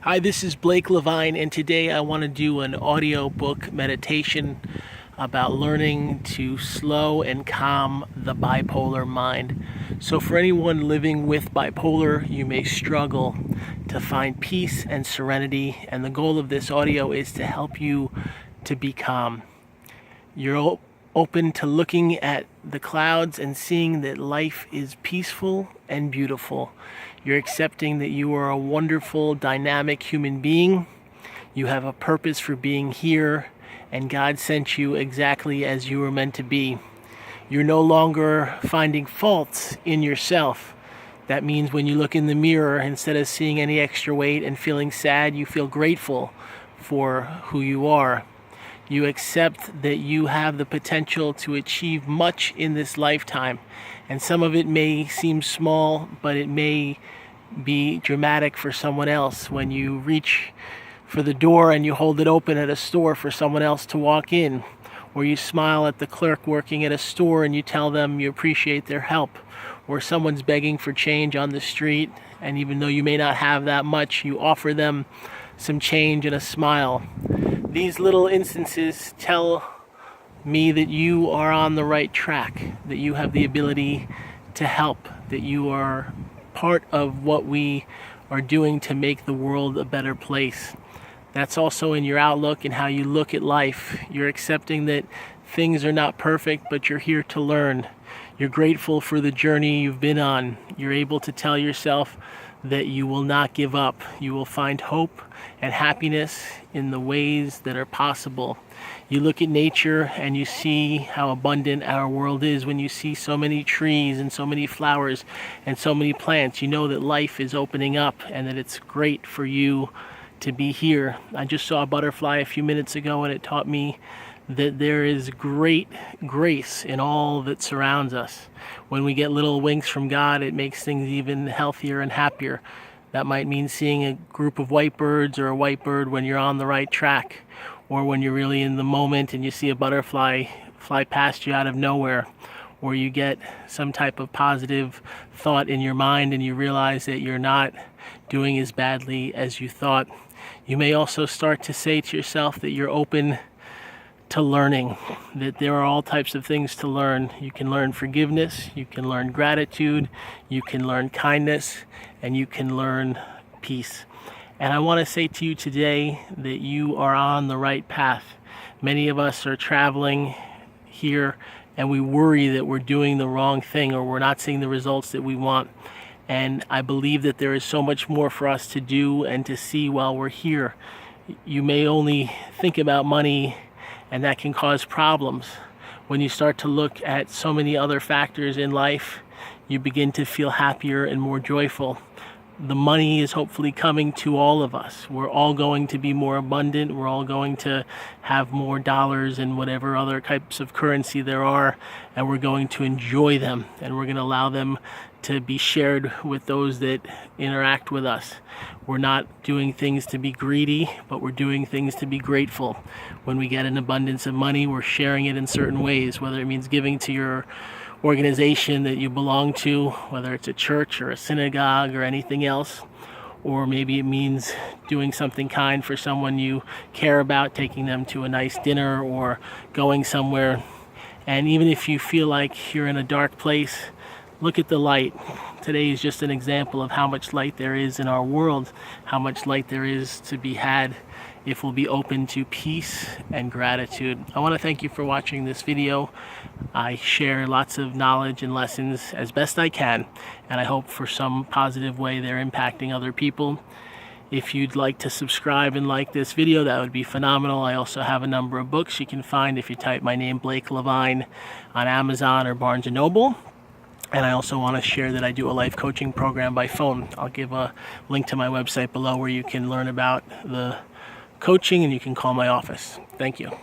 Hi, this is Blake Levine, and today I want to do an audiobook meditation about learning to slow and calm the bipolar mind. So for anyone living with bipolar, you may struggle to find peace and serenity, and the goal of this audio is to help you to be calm. You're open to looking at the clouds and seeing that life is peaceful and beautiful. You're accepting that you are a wonderful, dynamic human being. You have a purpose for being here, and God sent you exactly as you were meant to be. You're no longer finding faults in yourself. That means when you look in the mirror, instead of seeing any extra weight and feeling sad, you feel grateful for who you are. You accept that you have the potential to achieve much in this lifetime. And some of it may seem small, but it may be dramatic for someone else. When you reach for the door and you hold it open at a store for someone else to walk in, or you smile at the clerk working at a store and you tell them you appreciate their help, or someone's begging for change on the street, and even though you may not have that much, you offer them some change and a smile. These little instances tell me that you are on the right track, that you have the ability to help, that you are part of what we are doing to make the world a better place. That's also in your outlook and how you look at life. You're accepting that things are not perfect, but you're here to learn. You're grateful for the journey you've been on. You're able to tell yourself that you will not give up. You will find hope and happiness in the ways that are possible. You look at nature and you see how abundant our world is. When you see so many trees and so many flowers and so many plants, you know that life is opening up and that it's great for you to be here. I just saw a butterfly a few minutes ago, and it taught me that there is great grace in all that surrounds us. When we get little winks from God, it makes things even healthier and happier. That might mean seeing a group of white birds or a white bird when you're on the right track, or when you're really in the moment and you see a butterfly fly past you out of nowhere, or you get some type of positive thought in your mind and you realize that you're not doing as badly as you thought. You may also start to say to yourself that you're open to learning, that there are all types of things to learn. You can learn forgiveness, you can learn gratitude, you can learn kindness, and you can learn peace. And I want to say to you today that you are on the right path. Many of us are traveling here and we worry that we're doing the wrong thing or we're not seeing the results that we want. And I believe that there is so much more for us to do and to see while we're here. You may only think about money, and that can cause problems. When you start to look at so many other factors in life, you begin to feel happier and more joyful. The money is hopefully coming to all of us. We're all going to be more abundant. We're all going to have more dollars and whatever other types of currency there are, and we're going to enjoy them, and we're going to allow them to be shared with those that interact with us. We're not doing things to be greedy, but we're doing things to be grateful. When we get an abundance of money, we're sharing it in certain ways, whether it means giving to your organization that you belong to, whether it's a church or a synagogue or anything else, or maybe it means doing something kind for someone you care about, taking them to a nice dinner or going somewhere. And even if you feel like you're in a dark place, look at the light. Today is just an example of how much light there is in our world, how much light there is to be had if we'll be open to peace and gratitude. I want to thank you for watching this video. I share lots of knowledge and lessons as best I can, and I hope for some positive way they're impacting other people. If you'd like to subscribe and like this video, that would be phenomenal. I also have a number of books you can find if you type my name, Blake Levine, on Amazon or Barnes & Noble. And I also want to share that I do a life coaching program by phone. I'll give a link to my website below where you can learn about the coaching, and you can call my office. Thank you.